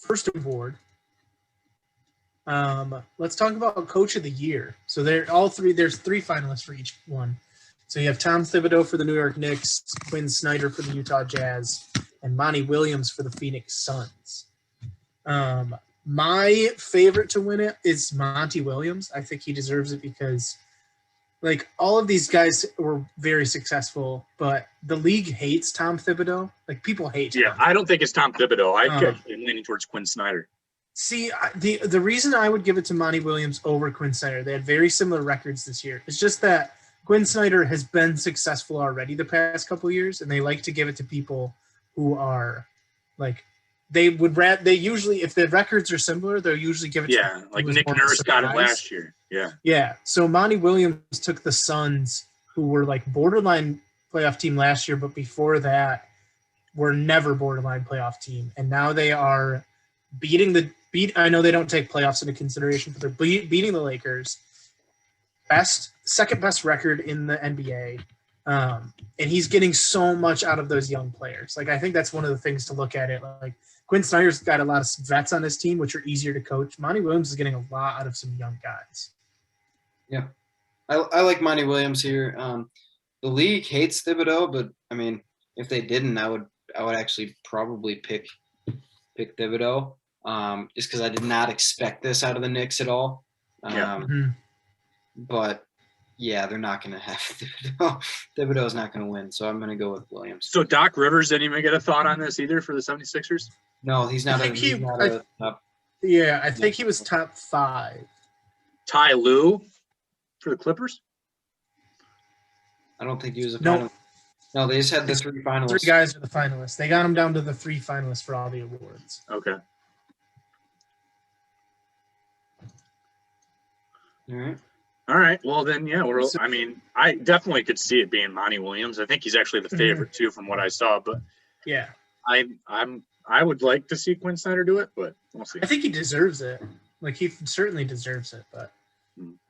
first award. Let's talk about Coach of the Year. So there's three finalists for each one. So you have Tom Thibodeau for the New York Knicks, Quinn Snyder for the Utah Jazz, and Monty Williams for the Phoenix Suns. My favorite to win it is Monty Williams. I think he deserves it because, like, all of these guys were very successful, but the league hates Tom Thibodeau. Like, people hate him. Yeah, I don't think it's Tom Thibodeau. I'm leaning towards Quinn Snyder. See, the reason I would give it to Monty Williams over Quinn Snyder, they had very similar records this year. It's just that Quinn Snyder has been successful already the past couple of years, and they like to give it to people who are, like, they usually, if the records are similar, they'll usually give it to Yeah, like Nick Nurse got it last year. Yeah. Yeah, so Monty Williams took the Suns, who were, like, borderline playoff team last year, but before that were never borderline playoff team, and now they are I know they don't take playoffs into consideration, but they're beating the Lakers. Second best record in the NBA. And he's getting so much out of those young players. Like, I think that's one of the things to look at it. Like, Quinn Snyder's got a lot of vets on his team, which are easier to coach. Monty Williams is getting a lot out of some young guys. Yeah. I like Monty Williams here. The league hates Thibodeau, but I mean, if they didn't, I would actually probably pick Thibodeau. Just because I did not expect this out of the Knicks at all. But yeah, they're not going to have Thibodeau. Thibodeau's not going to win, so I'm going to go with Williams. So Doc Rivers didn't even get a thought on this either for the 76ers? No, he's not. I think he was top 5. Ty Lue for the Clippers? I don't think he was a finalist. No, they just had the 3 finalists. 3 guys are the finalists. They got him down to the 3 finalists for all the awards. Okay. All right. Well, then, yeah. I mean, I definitely could see it being Monty Williams. I think he's actually the favorite too, from what I saw. But yeah, I would like to see Quinn Snyder do it, but we'll see. I think he deserves it. Like, he certainly deserves it. But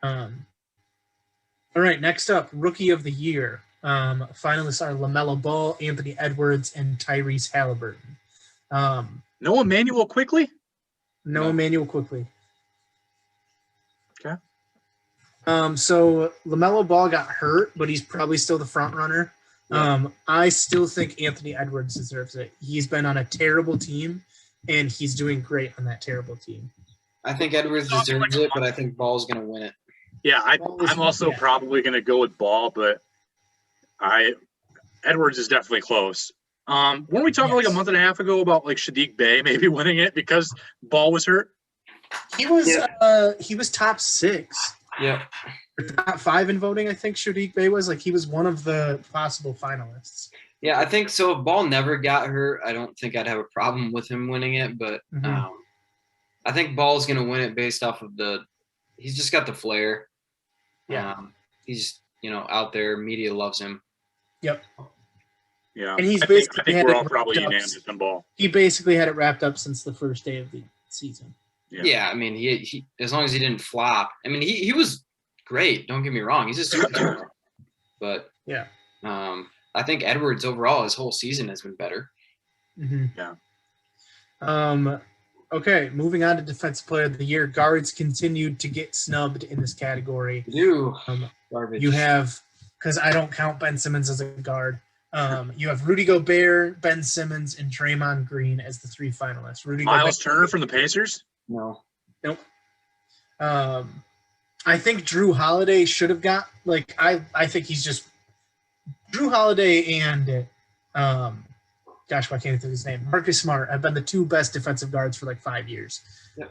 all right. Next up, Rookie of the Year. Finalists are LaMelo Ball, Anthony Edwards, and Tyrese Halliburton. No Emmanuel Quickly? No Emmanuel Quickly. Okay. So LaMelo Ball got hurt, but he's probably still the front runner. Yeah. I still think Anthony Edwards deserves it. He's been on a terrible team, and he's doing great on that terrible team. I think Edwards deserves it, but I think Ball's going to win it. Yeah, I'm also probably going to go with Ball, but Edwards is definitely close. Weren't we talking like a month and a half ago about like Sadiq Bey maybe winning it because Ball was hurt? He was top 6. Yeah. Top 5 in voting, I think Sadiq Bey was. Like, he was one of the possible finalists. Yeah, I think so. If Ball never got hurt, I don't think I'd have a problem with him winning it. But I think Ball's going to win it based off of he's just got the flair. Yeah. He's, out there. Media loves him. Yep. Yeah. And he's I think we're all probably unanimous on Ball. He basically had it wrapped up since the first day of the season. Yeah, I mean, he as long as he didn't flop. I mean, he was great. Don't get me wrong. He's a superstar. But yeah, I think Edwards overall his whole season has been better. Yeah. Okay, moving on to Defensive Player of the Year. Guards continued to get snubbed in this category. Garbage. You have, because I don't count Ben Simmons as a guard. You have Rudy Gobert, Ben Simmons, and Draymond Green as the 3 finalists. Miles Turner from the Pacers? No. Nope. I think Drew Holiday should have got, like, I think he's just Drew Holiday and gosh, why can't I think of his name? Marcus Smart have been the 2 best defensive guards for like 5 years. Yep.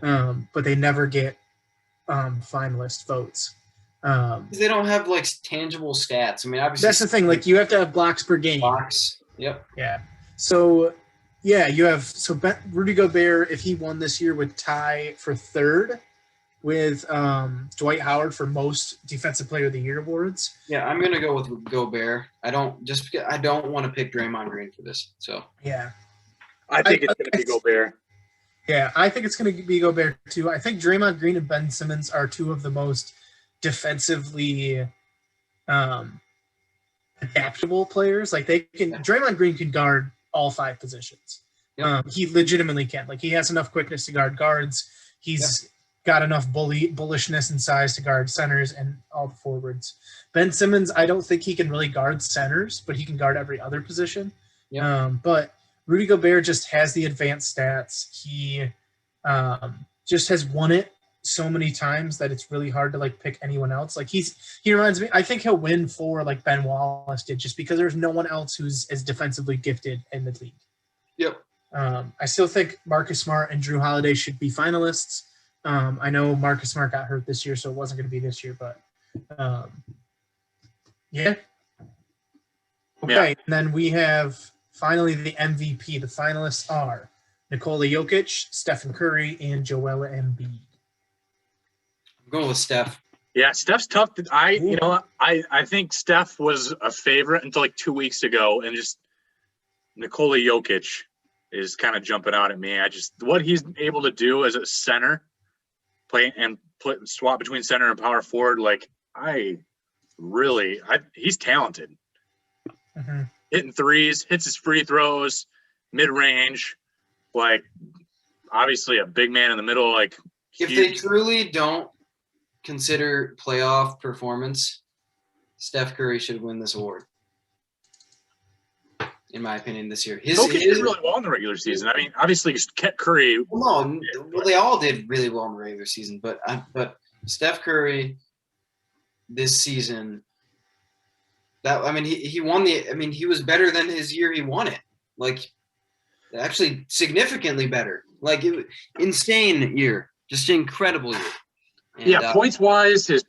But they never get finalist votes. They don't have like tangible stats. I mean, obviously that's the thing. Like, you have to have blocks per game. Blocks. Yep. Yeah. So yeah, you have Rudy Gobert, if he won this year, would tie for 3rd with Dwight Howard for most Defensive Player of the Year awards. Yeah, I'm gonna go with Gobert. I don't want to pick Draymond Green for this. So yeah, I think it's gonna be Gobert. Yeah, I think it's gonna be Gobert too. I think Draymond Green and Ben Simmons are 2 of the most defensively adaptable players. Like, Draymond Green can guard all 5 positions. Yep. He legitimately can. Like, he has enough quickness to guard guards. He's got enough bullishness and size to guard centers and all the forwards. Ben Simmons, I don't think he can really guard centers, but he can guard every other position. Yep. But Rudy Gobert just has the advanced stats. He just has won it so many times that it's really hard to like pick anyone else. Like, he reminds me, I think he'll win 4 like Ben Wallace did, just because there's no one else who's as defensively gifted in the league. Yep. I still think Marcus Smart and Drew Holiday should be finalists. I know Marcus Smart got hurt this year, so it wasn't going to be this year, but yeah. Okay, Yeah. and then we have finally the MVP. The finalists are Nikola Jokic, Stephen Curry, and Joel Embiid. I'm going with Steph. Yeah, Steph's tough. I think Steph was a favorite until like 2 weeks ago, and just Nikola Jokic is kind of jumping out at me. What he's able to do as a center, swap between center and power forward. Like, he's talented. Mm-hmm. Hitting threes, hits his free throws, mid range. Like, obviously a big man in the middle. Like, if they truly don't consider playoff performance, Steph Curry should win this award. In my opinion, this year. Jokic did really well in the regular season. I mean, obviously, Curry. Well, they all did really well in the regular season, but Steph Curry this season, he won he was better than his year he won it. Like, actually significantly better. Like, insane year, just incredible year. And, points wise, his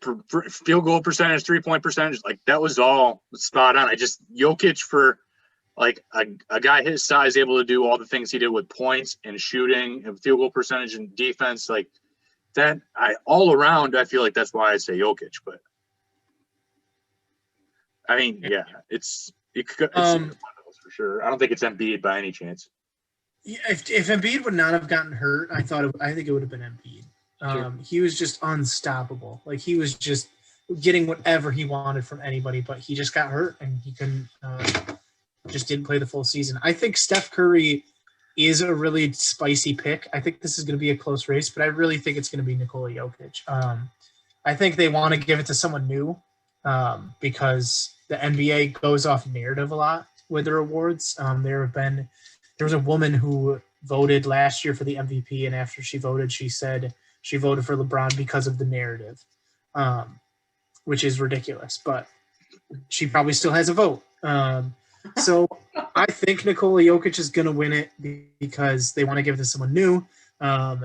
field goal percentage, 3-point percentage, like, that was all spot on. Jokic, for like a guy his size, able to do all the things he did with points and shooting and field goal percentage and defense, like that. All around, I feel like that's why I say Jokic. But I mean, yeah, it's for sure. I don't think it's Embiid by any chance. Yeah, if Embiid would not have gotten hurt, I think it would have been Embiid. Sure. He was just unstoppable. Like, he was just getting whatever he wanted from anybody, but he just got hurt and he couldn't. Just didn't play the full season. I think Steph Curry is a really spicy pick. I think this is going to be a close race, but I really think it's going to be Nikola Jokic. I think they want to give it to someone new because the NBA goes off narrative a lot with their awards. There was a woman who voted last year for the MVP, and after she voted, she said she voted for LeBron because of the narrative, which is ridiculous, but she probably still has a vote. So I think Nikola Jokic is going to win it because they want to give it to someone new.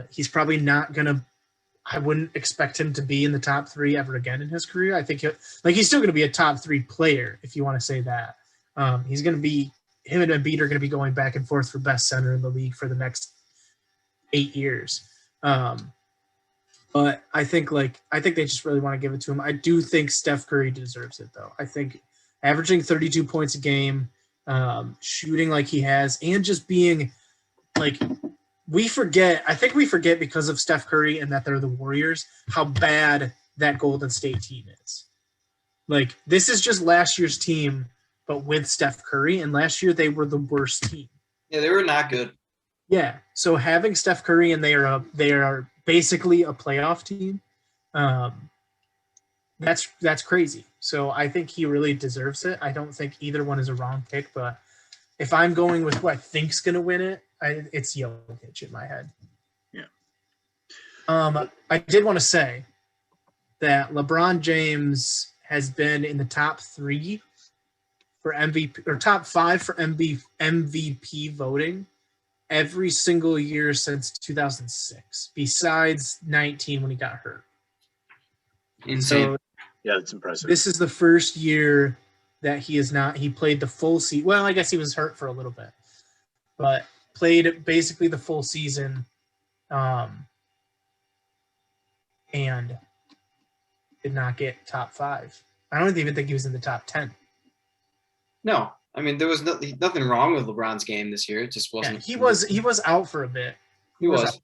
He's probably not going to – I wouldn't expect him to be in the top 3 ever again in his career. I think he's still going to be a top 3 player, if you want to say that. He's going to be – him and Embiid are going to be going back and forth for best center in the league for the next 8 years. But I think they just really want to give it to him. I do think Steph Curry deserves it, though. I think – averaging 32 points a game, shooting like he has, and just being like, I think we forget because of Steph Curry and that they're the Warriors, how bad that Golden State team is. Like, this is just last year's team, but with Steph Curry, and last year they were the worst team. Yeah, they were not good. Yeah, so having Steph Curry and they are basically a playoff team, that's crazy. So I think he really deserves it. I don't think either one is a wrong pick, but if I'm going with who I think's going to win it, it's Jokic in my head. Yeah. I did want to say that LeBron James has been in the top 3 for MVP or top 5 for MVP voting every single year since 2006, besides 19 when he got hurt. Insane. So, yeah, that's impressive. This is the first year that he played the full season. Well, I guess he was hurt for a little bit, but played basically the full season and did not get top 5. I don't even think he was in the top 10. No, I mean, there was nothing wrong with LeBron's game this year. It just wasn't. Yeah, he was out for a bit. He was.